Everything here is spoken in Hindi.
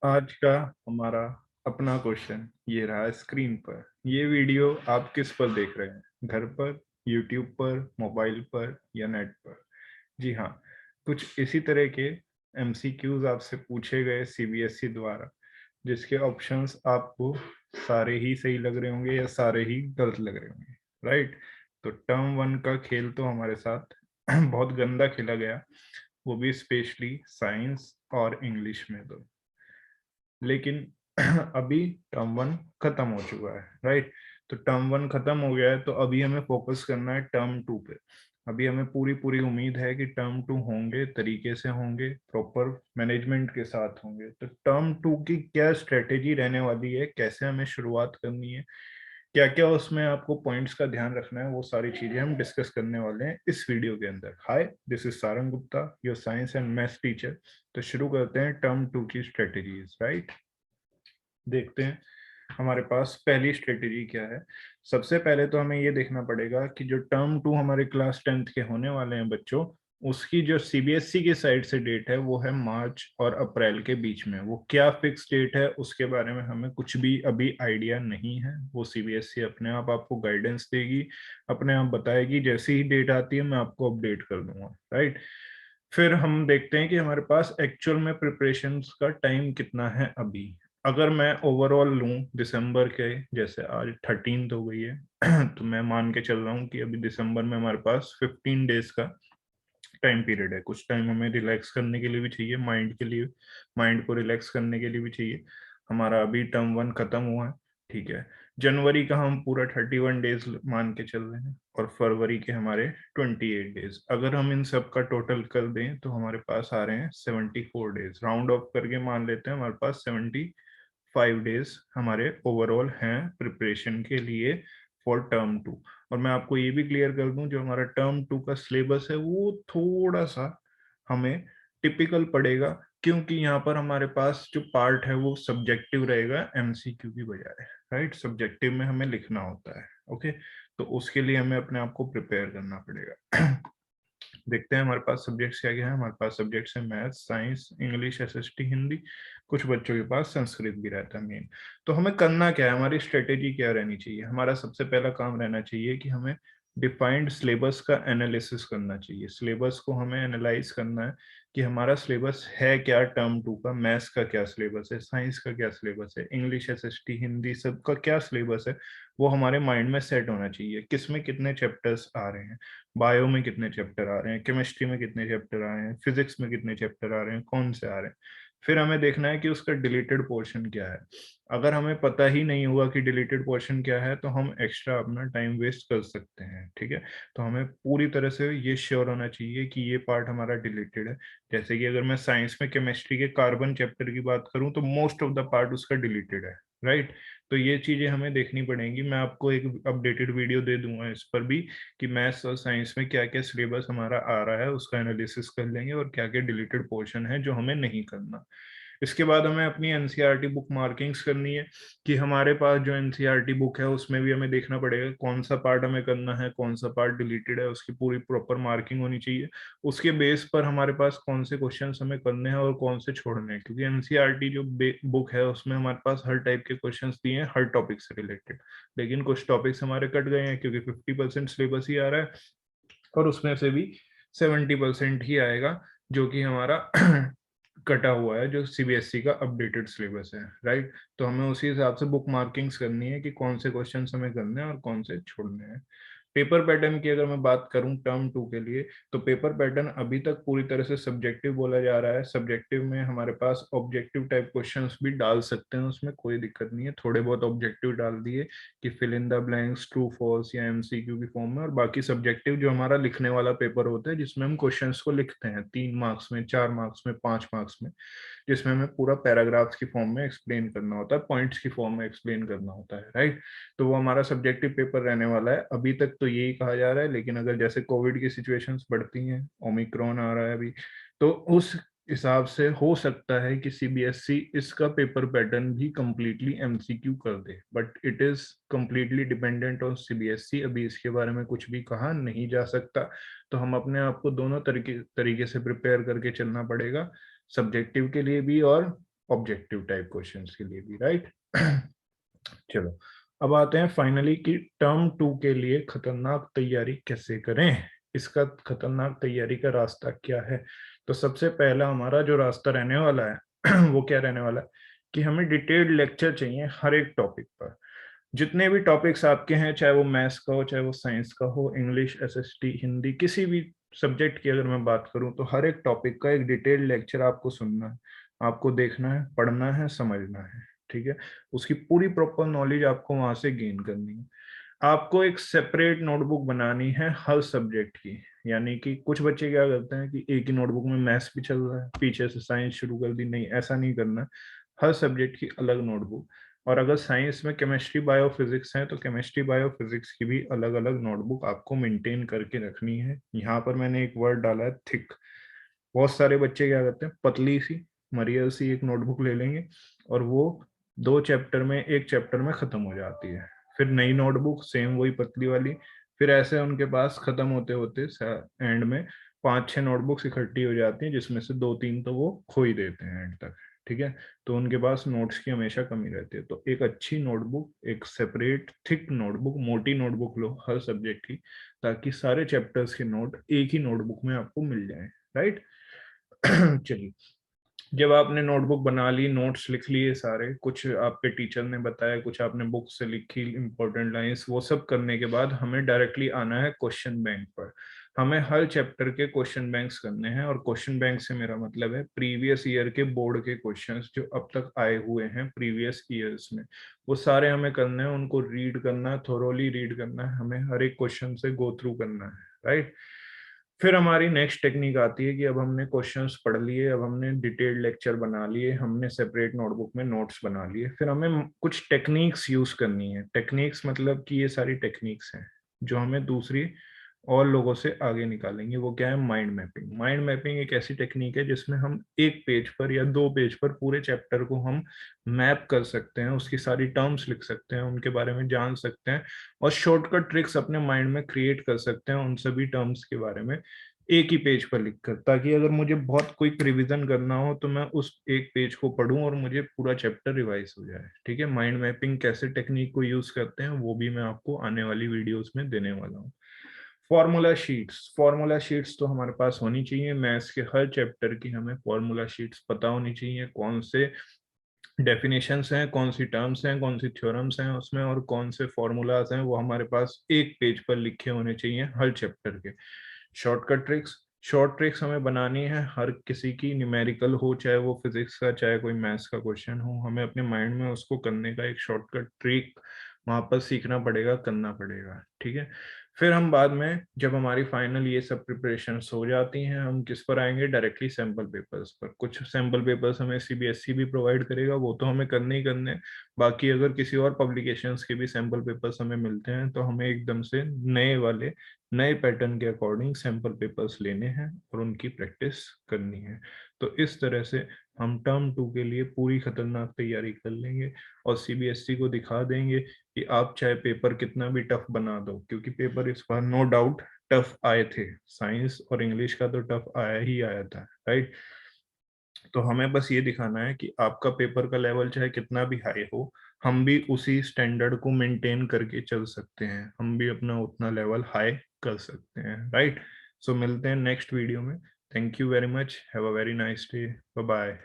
आज का हमारा अपना क्वेश्चन ये रहा स्क्रीन पर। ये वीडियो आप किस पर देख रहे हैं? घर पर, यूट्यूब पर, मोबाइल पर या नेट पर? जी हाँ, कुछ इसी तरह के एमसीक्यूज आपसे पूछे गए सीबीएसई द्वारा, जिसके ऑप्शंस आपको सारे ही सही लग रहे होंगे या सारे ही गलत लग रहे होंगे, राइट? तो टर्म वन का खेल तो हमारे साथ बहुत गंदा खेला गया, वो भी स्पेशली साइंस और इंग्लिश में। तो लेकिन अभी टर्म वन खत्म हो चुका है, राइट? तो टर्म वन खत्म हो गया है, तो अभी हमें फोकस करना है टर्म टू पे। अभी हमें पूरी पूरी उम्मीद है कि टर्म टू होंगे, तरीके से होंगे, प्रॉपर मैनेजमेंट के साथ होंगे। तो टर्म टू की क्या स्ट्रेटेजी रहने वाली है, कैसे हमें शुरुआत करनी है, क्या क्या उसमें आपको पॉइंट्स का ध्यान रखना है, वो सारी चीजें हम डिस्कस करने वाले हैं इस वीडियो के अंदर। Hi, this is Sarang Gupta, your science and maths teacher. तो शुरू करते हैं टर्म टू की स्ट्रेटेजीज, राइट? देखते हैं हमारे पास पहली स्ट्रेटेजी क्या है। सबसे पहले तो हमें ये देखना पड़ेगा कि जो टर्म टू हमारे क्लास 10th के होने वाले हैं बच्चों, उसकी जो सीबीएसई की साइड से डेट है वो है मार्च और अप्रैल के बीच में। वो क्या फिक्स डेट है उसके बारे में हमें कुछ भी अभी आइडिया नहीं है। वो सीबीएसई अपने आप आपको गाइडेंस देगी, अपने आप बताएगी। जैसी ही डेट आती है मैं आपको अपडेट कर दूंगा, राइट? फिर हम देखते हैं कि हमारे पास एक्चुअल में प्रिपरेशन का टाइम कितना है अभी। अगर मैं ओवरऑल लूं दिसंबर के, जैसे आज 13th हो गई है तो मैं मान के चल रहा हूँ कि अभी दिसंबर में हमारे पास 15 डेज का टाइम पीरियड है। कुछ टाइम हमें रिलैक्स करने के लिए भी चाहिए, माइंड के लिए, माइंड को रिलैक्स करने के लिए भी चाहिए। हमारा अभी टर्म वन खत्म हुआ है, ठीक है। जनवरी का हम पूरा 31 डेज मान के चल रहे हैं और फरवरी के हमारे 28 डेज। अगर हम इन सब का टोटल कर दें तो हमारे पास आ रहे हैं 74 डेज। राउंड ऑफ करके मान लेते हैं हमारे पास 75 डेज हमारे ओवरऑल हैं प्रिपरेशन के लिए फॉर टर्म टू। और मैं आपको ये भी क्लियर कर दूं, जो हमारा टर्म टू का सिलेबस है वो थोड़ा सा हमें टिपिकल पड़ेगा, क्योंकि यहाँ पर हमारे पास जो पार्ट है वो सब्जेक्टिव रहेगा एमसीक्यू की बजाय, राइट? सब्जेक्टिव में हमें लिखना होता है, ओके। तो उसके लिए हमें अपने आप को प्रिपेयर करना पड़ेगा। देखते हैं हमारे पास सब्जेक्ट्स क्या क्या है। हमारे पास सब्जेक्ट्स है maths, science, English, SST, Hindi. कुछ बच्चों के पास संस्कृत भी रहता है मेन। तो हमें करना क्या है, हमारी स्ट्रेटेजी क्या रहनी चाहिए? हमारा सबसे पहला काम रहना चाहिए कि हमें डिफाइंड सिलेबस का एनालिसिस करना चाहिए। सिलेबस को हमें एनालाइज करना है कि हमारा सिलेबस है क्या टर्म टू का। मैथ्स का क्या सिलेबस है, साइंस का क्या सिलेबस है, इंग्लिश, एसएसटी, हिंदी, सबका क्या सिलेबस है, वो हमारे माइंड में सेट होना चाहिए। किस में कितने चैप्टर्स आ रहे हैं, बायो में कितने चैप्टर आ रहे हैं, केमिस्ट्री में कितने चैप्टर आ रहे हैं, फिजिक्स में कितने चैप्टर आ रहे हैं, कौन से आ रहे हैं। फिर हमें देखना है कि उसका डिलीटेड पोर्शन क्या है। अगर हमें पता ही नहीं हुआ कि डिलीटेड पोर्शन क्या है तो हम एक्स्ट्रा अपना टाइम वेस्ट कर सकते हैं, ठीक है। तो हमें पूरी तरह से ये श्योर होना चाहिए कि ये पार्ट हमारा डिलीटेड है। जैसे कि अगर मैं साइंस में केमिस्ट्री के कार्बन चैप्टर की बात करूं तो मोस्ट ऑफ द पार्ट उसका डिलीटेड है, राइट? तो ये चीजें हमें देखनी पड़ेंगी। मैं आपको एक अपडेटेड वीडियो दे दूंगा इस पर भी कि मैथ्स और साइंस में क्या क्या सिलेबस हमारा आ रहा है, उसका एनालिसिस कर लेंगे और क्या क्या डिलीटेड पोर्शन है जो हमें नहीं करना। इसके बाद हमें अपनी एनसीईआरटी बुक मार्किंग्स करनी है कि हमारे पास जो एनसीईआरटी बुक है उसमें भी हमें देखना पड़ेगा कौन सा पार्ट हमें करना है, कौन सा पार्ट डिलीटेड है, उसकी पूरी प्रॉपर मार्किंग होनी चाहिए। उसके बेस पर हमारे पास कौन से क्वेश्चन हमें करने हैं और कौन से छोड़ने हैं, क्योंकि एनसीईआरटी जो बुक है उसमें हमारे पास हर टाइप के क्वेश्चन दिए हैं हर टॉपिक से रिलेटेड। लेकिन कुछ टॉपिक्स हमारे कट गए हैं क्योंकि 50% सिलेबस ही आ रहा है और उसमें से भी 70% ही आएगा जो कि हमारा कटा हुआ है, जो सीबीएसई का अपडेटेड सिलेबस है, राइट? तो हमें उसी हिसाब से बुक मार्किंग्स करनी है कि कौन से क्वेश्चन हमें करने हैं और कौन से छोड़ने हैं। पेपर पैटर्न की अगर मैं बात करूं टर्म टू के लिए, तो पेपर पैटर्न अभी तक पूरी तरह से सब्जेक्टिव बोला जा रहा है। सब्जेक्टिव में हमारे पास ऑब्जेक्टिव टाइप क्वेश्चंस भी डाल सकते हैं, उसमें कोई दिक्कत नहीं है। थोड़े बहुत ऑब्जेक्टिव डाल दिए कि fill in the blanks, true false या एमसीक्यू की फॉर्म में। और बाकी सब्जेक्टिव जो हमारा लिखने वाला पेपर होता है जिसमें हम क्वेश्चंस को लिखते हैं 3 मार्क्स में, 4 मार्क्स में, 5 मार्क्स में, जिसमें हमें पूरा पैराग्राफ्स की फॉर्म में एक्सप्लेन करना होता है, पॉइंट्स की फॉर्म में एक्सप्लेन करना होता है, राइट? तो वो हमारा सब्जेक्टिव पेपर रहने वाला है। अभी तक तो यही कहा जा रहा है, लेकिन अगर जैसे कोविड की सिचुएशंस बढ़ती हैं, ओमिक्रॉन आ रहा है अभी, तो उस हिसाब से हो सकता है कि सीबीएसई इसका पेपर पैटर्न भी कंप्लीटली एमसीक्यू कर दे, but it is completely dependent on CBSE. अभी इसके बारे में कुछ भी कहा नहीं जा सकता। तो हम अपने आप को दोनों तरीके तरीके से प्रिपेयर करके चलना पड़ेगा, सब्जेक्टिव के लिए भी और ऑब्जेक्टिव टाइप क्वेश्चंस के लिए भी, राइट। चलो अब आते हैं फाइनली कि टर्म 2 के लिए खतरनाक तैयारी कैसे करें। इसका खतरनाक तैयारी का रास्ता क्या है? तो सबसे पहला हमारा जो रास्ता रहने वाला है वो क्या रहने वाला है कि हमें डिटेल्ड लेक्चर चाहिए हर एक टॉपिक पर। जितने भी टॉपिक्स आपके हैं, चाहे वो मैथ्स का हो, चाहे वो साइंस का हो, इंग्लिश, एसएसटी, हिंदी, किसी भी सब्जेक्ट की अगर मैं बात करूं, तो हर एक टॉपिक का एक डिटेल्ड लेक्चर आपको सुनना है, आपको देखना है, पढ़ना है, समझना है, ठीक है। उसकी पूरी प्रॉपर नॉलेज आपको वहां से गेन करनी है। आपको एक सेपरेट नोटबुक बनानी है हर सब्जेक्ट की। यानी कि कुछ बच्चे क्या करते हैं कि एक ही नोटबुक में मैथ्स भी चल रहा है, पीछे से साइंस शुरू कर दी, नहीं ऐसा नहीं करना। हर सब्जेक्ट की अलग नोटबुक। और अगर साइंस में केमिस्ट्री बायो फिजिक्स है तो केमिस्ट्री बायो फिजिक्स की भी अलग अलग नोटबुक आपको मेंटेन करके रखनी है। यहाँ पर मैंने एक वर्ड डाला है, थिक। बहुत सारे बच्चे क्या करते हैं, पतली सी मरियल सी एक नोटबुक ले लेंगे और वो 2 चैप्टर में, एक चैप्टर में खत्म हो जाती है। फिर नई नोटबुक सेम वही पतली वाली। फिर ऐसे उनके पास खत्म होते होते एंड में 5-6 नोटबुक्स इकट्ठी हो जाती हैं, जिसमें से 2-3 तो वो खो ही देते हैं एंड तक, ठीक है। तो उनके पास नोट्स की हमेशा कमी रहती है। तो एक अच्छी नोटबुक, एक सेपरेट थिक नोटबुक, मोटी नोटबुक लो हर सब्जेक्ट की, ताकि सारे चैप्टर्स के नोट एक ही नोटबुक में आपको मिल जाए, राइट। चलिए, जब आपने नोटबुक बना ली, नोट्स लिख लिए सारे, कुछ आपके टीचर ने बताया, कुछ आपने बुक से लिखी इंपॉर्टेंट लाइंस, वो सब करने के बाद हमें डायरेक्टली आना है क्वेश्चन बैंक पर। हमें हर चैप्टर के क्वेश्चन बैंक्स करने हैं। और क्वेश्चन बैंक से मेरा मतलब है प्रीवियस ईयर के बोर्ड के क्वेश्चंस जो अब तक आए हुए हैं प्रीवियस ईयर्स में, वो सारे हमें करने हैं। उनको रीड करना है, थोरोली रीड करना है, हमें हर एक क्वेश्चन से गो थ्रू करना है, राइट। फिर हमारी नेक्स्ट टेक्निक आती है कि अब हमने क्वेश्चंस पढ़ लिए, अब हमने डिटेल्ड लेक्चर बना लिए, हमने सेपरेट नोटबुक में नोट्स बना लिए, फिर हमें कुछ टेक्निक्स यूज करनी है। टेक्निक्स मतलब कि ये सारी टेक्निक्स हैं जो हमें दूसरी और लोगों से आगे निकालेंगे। वो क्या है? Mind mapping. माइंड मैपिंग एक ऐसी टेक्निक है जिसमें हम एक पेज पर या 2 पेज पर पूरे चैप्टर को हम मैप कर सकते हैं, उसकी सारी टर्म्स लिख सकते हैं, उनके बारे में जान सकते हैं और शॉर्टकट ट्रिक्स अपने माइंड में क्रिएट कर सकते हैं उन सभी टर्म्स के बारे में एक ही पेज पर लिखकर, ताकि अगर मुझे बहुत क्विक रिवीजन करना हो तो मैं उस एक पेज को पढूं और मुझे पूरा चैप्टर रिवाइज हो जाए, ठीक है। माइंड मैपिंग कैसे टेक्निक को यूज करते हैं वो भी मैं आपको आने वाली वीडियोस में देने वाला हूँ। फॉर्मूला शीट्स, फॉर्मूला शीट्स तो हमारे पास होनी चाहिए। मैथ्स के हर चैप्टर की हमें फॉर्मूला शीट्स पता होनी चाहिए। कौन से डेफिनेशंस हैं, कौन सी टर्म्स हैं, कौन सी थ्योरम्स हैं उसमें, और कौन से फॉर्मूलाज हैं, वो हमारे पास एक पेज पर लिखे होने चाहिए हर चैप्टर के। शॉर्टकट ट्रिक्स, शॉर्ट ट्रिक्स हमें बनानी है हर किसी की, न्यूमेरिकल हो, चाहे वो फिजिक्स का, चाहे कोई मैथ्स का क्वेश्चन हो, हमें अपने माइंड में उसको करने का एक शॉर्टकट ट्रिक वहां पर सीखना पड़ेगा, करना पड़ेगा, ठीक है। फिर हम बाद में जब हमारी फाइनल ये सब प्रिपरेशंस हो जाती हैं, हम किस पर आएंगे? डायरेक्टली सैम्पल पेपर्स पर। कुछ सैम्पल पेपर्स हमें सीबीएसई भी प्रोवाइड करेगा, वो तो हमें करने ही करने हैं। बाकी अगर किसी और पब्लिकेशंस के भी सैम्पल पेपर्स हमें मिलते हैं तो हमें एकदम से नए वाले, नए पैटर्न के अकॉर्डिंग सैम्पल पेपर्स लेने हैं और उनकी प्रैक्टिस करनी है। तो इस तरह से हम टर्म 2 के लिए पूरी खतरनाक तैयारी कर लेंगे और सीबीएसई को दिखा देंगे कि आप चाहे पेपर कितना भी टफ बना दो, क्योंकि पेपर इस बार नो डाउट टफ आए थे। साइंस और इंग्लिश का तो टफ आया ही आया था, राइट। तो हमें बस ये दिखाना है कि आपका पेपर का लेवल चाहे कितना भी हाई हो, हम भी उसी स्टैंडर्ड को मेंटेन करके चल सकते हैं, हम भी अपना उतना लेवल हाई कर सकते हैं, राइट। सो मिलते हैं नेक्स्ट वीडियो में। Thank you very much, have a very nice day, bye bye.